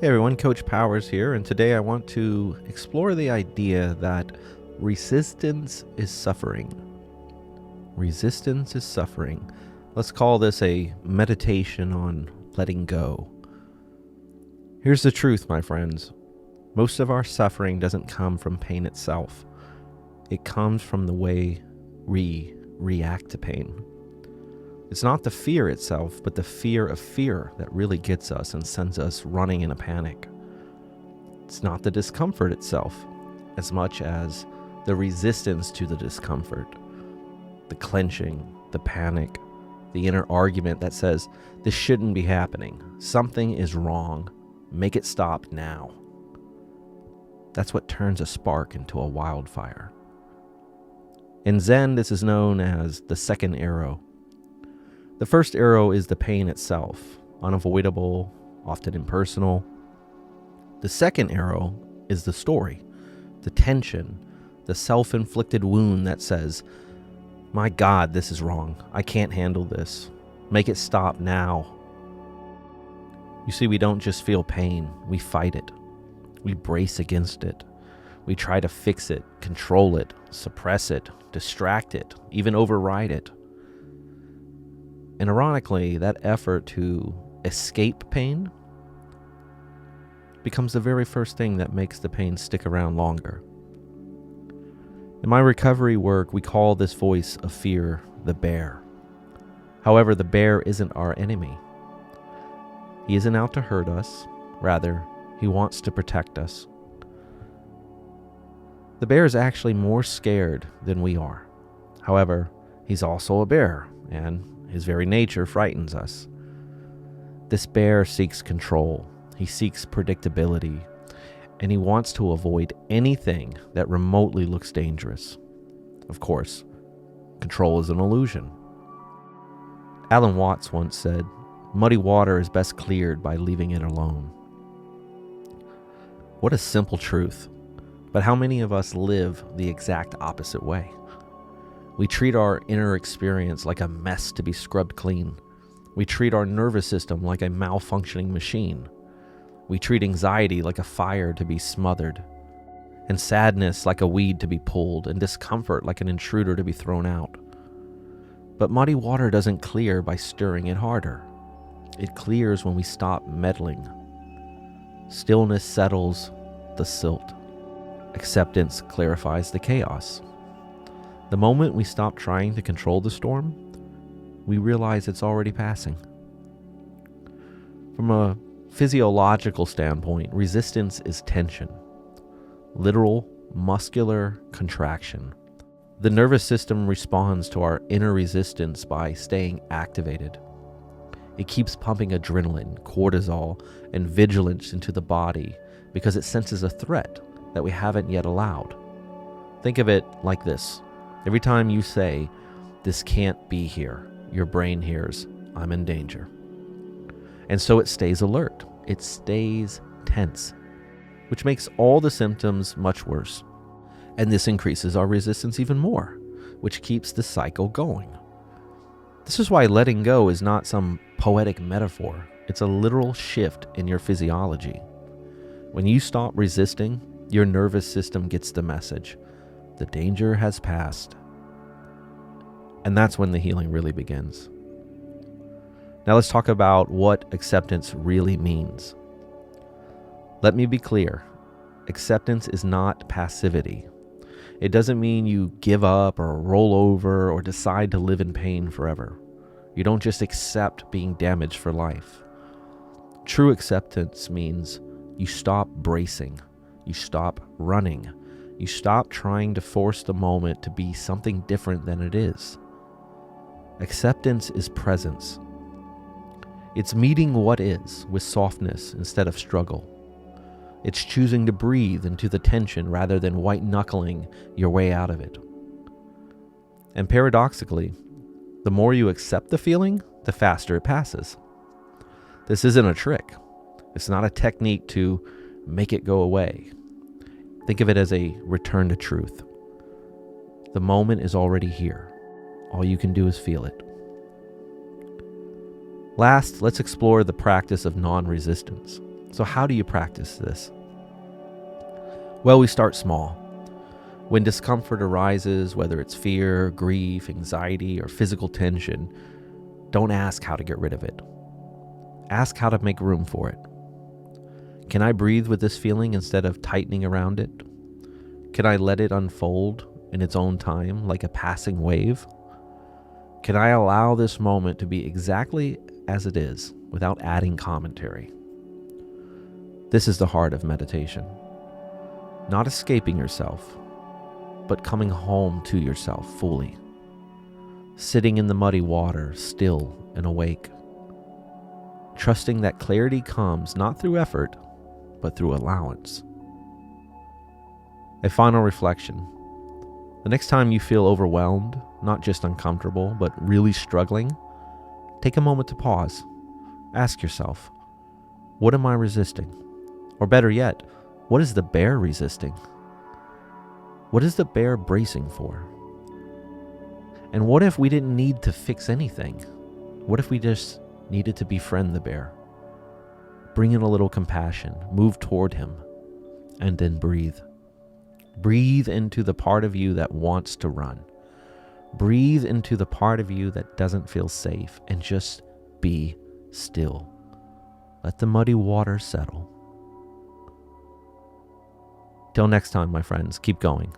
Hey everyone, Coach Powers here, and today I want to explore the idea that resistance is suffering. Resistance is suffering. Let's call this a meditation on letting go. Here's the truth, my friends. Most of our suffering doesn't come from pain itself. It comes from the way we react to pain. It's not the fear itself, but the fear of fear that really gets us and sends us running in a panic. It's not the discomfort itself, as much as the resistance to the discomfort, the clenching, the panic, the inner argument that says, this shouldn't be happening. Something is wrong. Make it stop now. That's what turns a spark into a wildfire. In Zen, this is known as the second arrow. The first arrow is the pain itself, unavoidable, often impersonal. The second arrow is the story, the tension, the self-inflicted wound that says, my God, this is wrong. I can't handle this. Make it stop now. You see, we don't just feel pain, we fight it. We brace against it. We try to fix it, control it, suppress it, distract it, even override it. And ironically, that effort to escape pain becomes the very first thing that makes the pain stick around longer. In my recovery work, we call this voice of fear the bear. However, the bear isn't our enemy. He isn't out to hurt us. Rather, he wants to protect us. The bear is actually more scared than we are. However, he's also a bear, and his very nature frightens us. This bear seeks control. He seeks predictability, and he wants to avoid anything that remotely looks dangerous. Of course, control is an illusion. Alan Watts once said, "Muddy water is best cleared by leaving it alone." What a simple truth, but how many of us live the exact opposite way? We treat our inner experience like a mess to be scrubbed clean. We treat our nervous system like a malfunctioning machine. We treat anxiety like a fire to be smothered, and sadness like a weed to be pulled, and discomfort like an intruder to be thrown out. But muddy water doesn't clear by stirring it harder. It clears when we stop meddling. Stillness settles the silt. Acceptance clarifies the chaos. The moment we stop trying to control the storm, we realize it's already passing. From a physiological standpoint, resistance is tension, literal muscular contraction. The nervous system responds to our inner resistance by staying activated. It keeps pumping adrenaline, cortisol, and vigilance into the body because it senses a threat that we haven't yet allowed. Think of it like this. Every time you say, this can't be here, your brain hears, I'm in danger. And so it stays alert. It stays tense, which makes all the symptoms much worse. And this increases our resistance even more, which keeps the cycle going. This is why letting go is not some poetic metaphor. It's a literal shift in your physiology. When you stop resisting, your nervous system gets the message. The danger has passed. And that's when the healing really begins. Now let's talk about what acceptance really means. Let me be clear. Acceptance is not passivity. It doesn't mean you give up or roll over or decide to live in pain forever. You don't just accept being damaged for life. True acceptance means you stop bracing. You stop running. You stop trying to force the moment to be something different than it is. Acceptance is presence. It's meeting what is with softness instead of struggle. It's choosing to breathe into the tension rather than white-knuckling your way out of it. And paradoxically, the more you accept the feeling, the faster it passes. This isn't a trick. It's not a technique to make it go away. Think of it as a return to truth. The moment is already here. All you can do is feel it. Last, let's explore the practice of non-resistance. So how do you practice this? Well, we start small. When discomfort arises, whether it's fear, grief, anxiety, or physical tension, don't ask how to get rid of it. Ask how to make room for it. Can I breathe with this feeling instead of tightening around it? Can I let it unfold in its own time like a passing wave? Can I allow this moment to be exactly as it is without adding commentary? This is the heart of meditation. Not escaping yourself, but coming home to yourself fully. Sitting in the muddy water, still and awake. Trusting that clarity comes not through effort, but through allowance. A final reflection. The next time you feel overwhelmed, not just uncomfortable, but really struggling, take a moment to pause. Ask yourself, what am I resisting? Or better yet, what is the bear resisting? What is the bear bracing for? And what if we didn't need to fix anything? What if we just needed to befriend the bear? Bring in a little compassion, move toward him, and then breathe. Breathe into the part of you that wants to run. Breathe into the part of you that doesn't feel safe, and just be still. Let the muddy water settle. Till next time, my friends, keep going.